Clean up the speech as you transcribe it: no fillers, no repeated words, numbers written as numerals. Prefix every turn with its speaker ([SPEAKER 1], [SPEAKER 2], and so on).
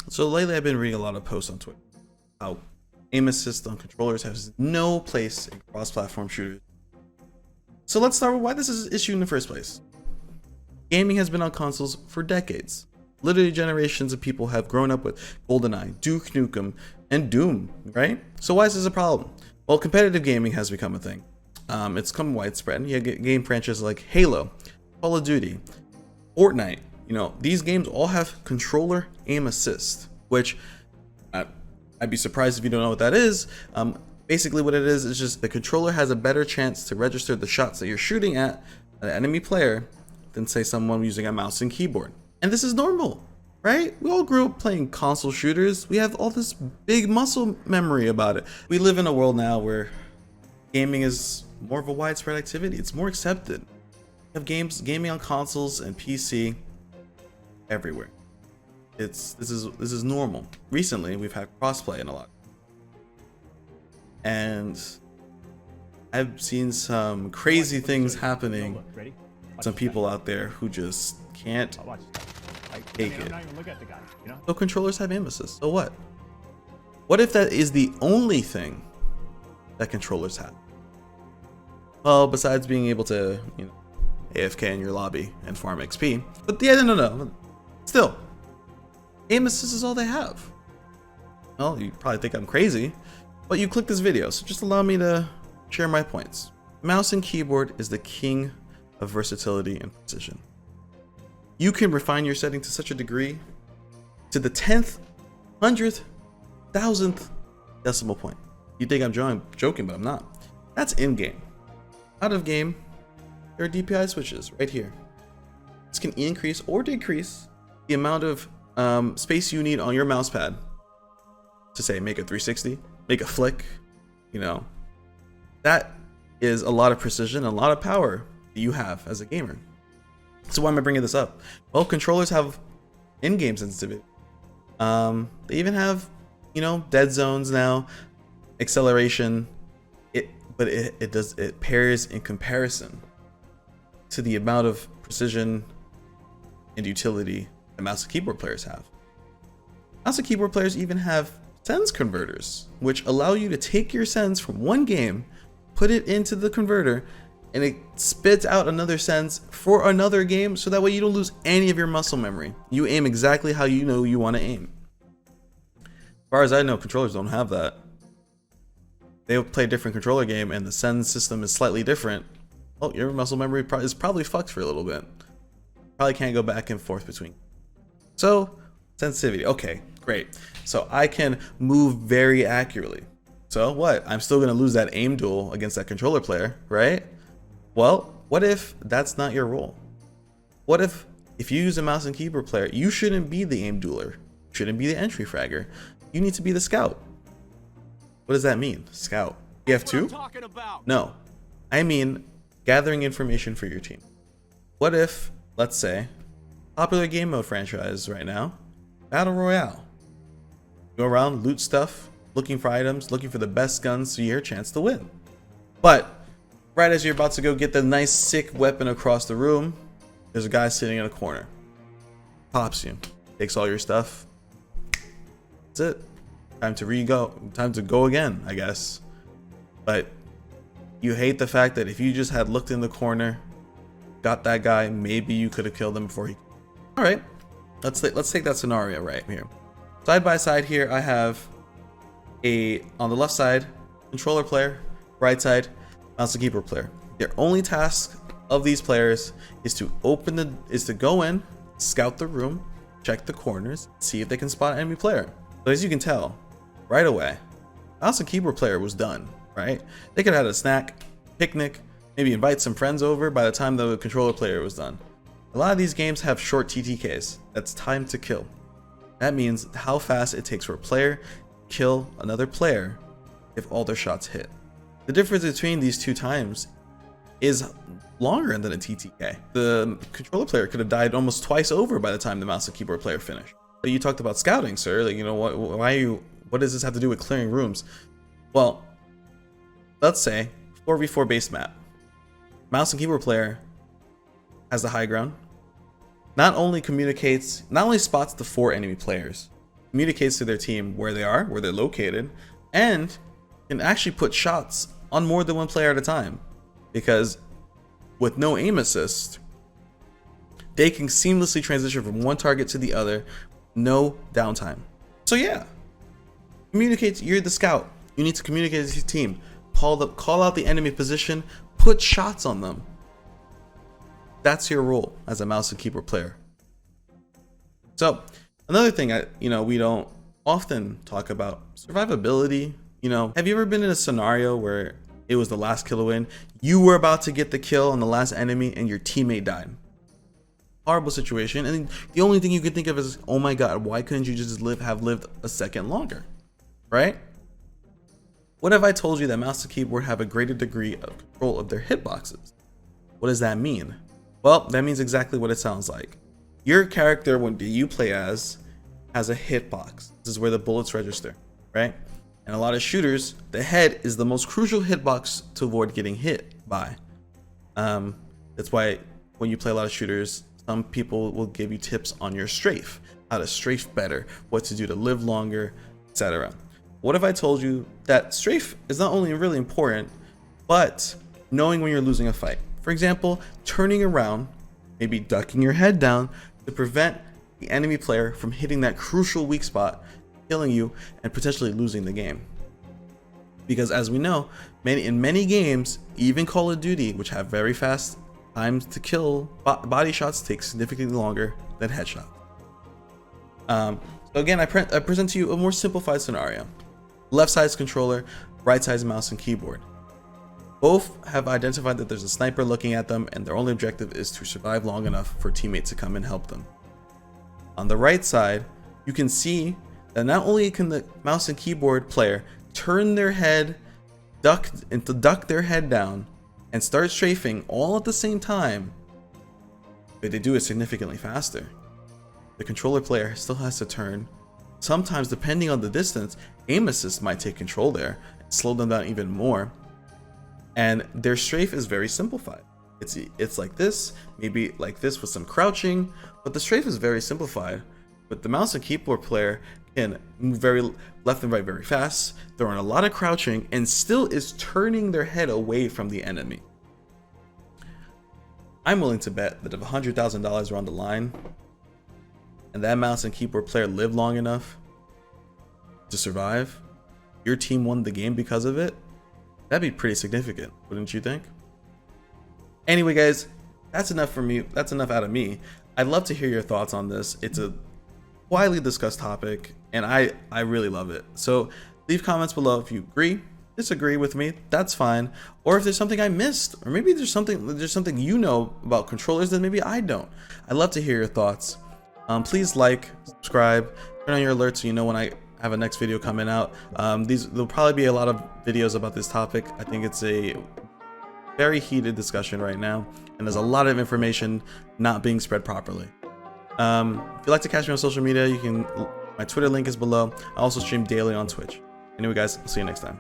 [SPEAKER 1] So lately I've been reading a lot of posts on Twitter how aim assist on controllers has no place in cross-platform shooters. So let's start with why this is an issue in the first place. Gaming has been on consoles for decades. Literally generations of people have grown up with GoldenEye, Duke Nukem, and Doom, right? So why is this a problem? Well, competitive gaming has become a thing. It's become widespread. You get game franchises like Halo, Call of Duty, Fortnite. You know, these games all have controller aim assist, which I'd be surprised if you don't know what that is. Basically what it is just the controller has a better chance to register the shots that you're shooting at an enemy player than say someone using a mouse and keyboard. And this is normal, right? We all grew up playing console shooters. We have all this big muscle memory about it. We live in a world now where gaming is more of a widespread activity. It's more accepted. We have gaming on consoles and PC everywhere. This is normal. Recently, we've had crossplay in a lot. And I've seen some crazy things happening. Some people out there who just can't take it. So controllers have aim assist. So what? What if that is the only thing that controllers have? Well, besides being able to, AFK in your lobby and farm XP. But yeah, no. Still, aim assist is all they have. Well, you probably think I'm crazy, but you click this video, so just allow me to share my points. Mouse and keyboard is the king of versatility and precision. You can refine your setting to such a degree to the 10th, 100th, 1000th decimal point. You think I'm joking, but I'm not. That's in-game. Out of game, there are DPI switches right here. This can increase or decrease the amount of space you need on your mouse pad to say make a 360, make a flick. That is a lot of precision, a lot of power that you have as a gamer. So why am I bringing this up? Well, controllers have in-game sensitivity. They even have, dead zones now, acceleration. But it pairs in comparison to the amount of precision and utility that mouse and keyboard players have. Mouse and keyboard players even have sense converters, which allow you to take your sense from one game, put it into the converter, and it spits out another sense for another game, so that way you don't lose any of your muscle memory. You aim exactly how you know you want to aim. As far as I know, controllers don't have that. They play a different controller game and the sense system is slightly different. Oh, your muscle memory is probably fucked for a little bit. Probably can't go back and forth between. So, sensitivity. Okay, great. So I can move very accurately. So what? I'm still going to lose that aim duel against that controller player, right? Well, what if that's not your role? What if you use a mouse and keyboard player, you shouldn't be the aim dueler. You shouldn't be the entry fragger. You need to be the scout. What does that mean? Scout. TF2? No. I mean gathering information for your team. What if, let's say, popular game mode franchise right now, Battle Royale. Go around, loot stuff, looking for items, looking for the best guns so your chance to win. But right as you're about to go get the nice sick weapon across the room, there's a guy sitting in a corner. Pops you, takes all your stuff. That's it. Time to go again, I guess. But you hate the fact that if you just had looked in the corner, got that guy, maybe you could have killed him before he. All right, let's take that scenario right here. Side by side here, I have on the left side, controller player, right side, mouse and keyboard player. Their only task of these players is to go in, scout the room, check the corners, see if they can spot an enemy player. But as you can tell, right away, mouse and keyboard player was done, right? They could have had a snack, picnic, maybe invite some friends over by the time the controller player was done. A lot of these games have short TTKs. That's time to kill. That means how fast it takes for a player to kill another player if all their shots hit. The difference between these two times is longer than a TTK. The controller player could have died almost twice over by the time the mouse and keyboard player finished. But you talked about scouting, sir. What does this have to do with clearing rooms? Well, let's say 4v4 base map. Mouse and keyboard player has the high ground. Not only spots the 4 enemy players, communicates to their team where they are, where they're located, and can actually put shots on more than one player at a time. Because with no aim assist, they can seamlessly transition from one target to the other, no downtime. So yeah, communicate. You're the scout. You need to communicate with your team. Call out the enemy position. Put shots on them. That's your role as a mouse and keyboard player. So another thing we don't often talk about, survivability. Have you ever been in a scenario where it was the last kill to win? You were about to get the kill on the last enemy and your teammate died. Horrible situation, and the only thing you could think of is, oh my god, why couldn't you just have lived a second longer, right? What if I told you that mouse and keyboard have a greater degree of control of their hitboxes? What does that mean? Well, that means exactly what it sounds like. Your character, when you play as, has a hitbox. This is where the bullets register, right? And a lot of shooters, the head is the most crucial hitbox to avoid getting hit by. That's why when you play a lot of shooters, some people will give you tips on your strafe, how to strafe better, what to do to live longer, etc. What if I told you that strafe is not only really important, but knowing when you're losing a fight? For example, turning around, maybe ducking your head down to prevent the enemy player from hitting that crucial weak spot, killing you, and potentially losing the game. Because as we know, in many games, even Call of Duty, which have very fast times to kill, body shots take significantly longer than headshots. So again, I present to you a more simplified scenario. Left side's controller, right side's mouse and keyboard. Both have identified that there's a sniper looking at them, and their only objective is to survive long enough for teammates to come and help them. On the right side, you can see that not only can the mouse and keyboard player turn their head, duck their head down, and start strafing all at the same time, but they do it significantly faster. The controller player still has to turn. Sometimes, depending on the distance, aim assist might take control there and slow them down even more. And their strafe is very simplified. It's like this, maybe like this with some crouching, but the strafe is very simplified. But the mouse and keyboard player can move very left and right very fast, throw in a lot of crouching, and still is turning their head away from the enemy. I'm willing to bet that if $100,000 were on the line, and that mouse and keyboard player lived long enough to survive, your team won the game because of it, that'd be pretty significant, wouldn't you think? Anyway, guys, that's enough for me. That's enough out of me. I'd love to hear your thoughts on this. It's a widely discussed topic, and I really love it. So leave comments below if you agree, disagree with me. That's fine. Or if there's something I missed, or maybe there's something you know about controllers that maybe I don't. I'd love to hear your thoughts. Please like, subscribe, turn on your alerts so you know when I have a next video coming out. There'll probably be a lot of videos about this topic. I think it's a very heated discussion right now, and there's a lot of information not being spread properly. If you'd like to catch me on social media, my Twitter link is below. I also stream daily on Twitch. Anyway, guys, I'll see you next time.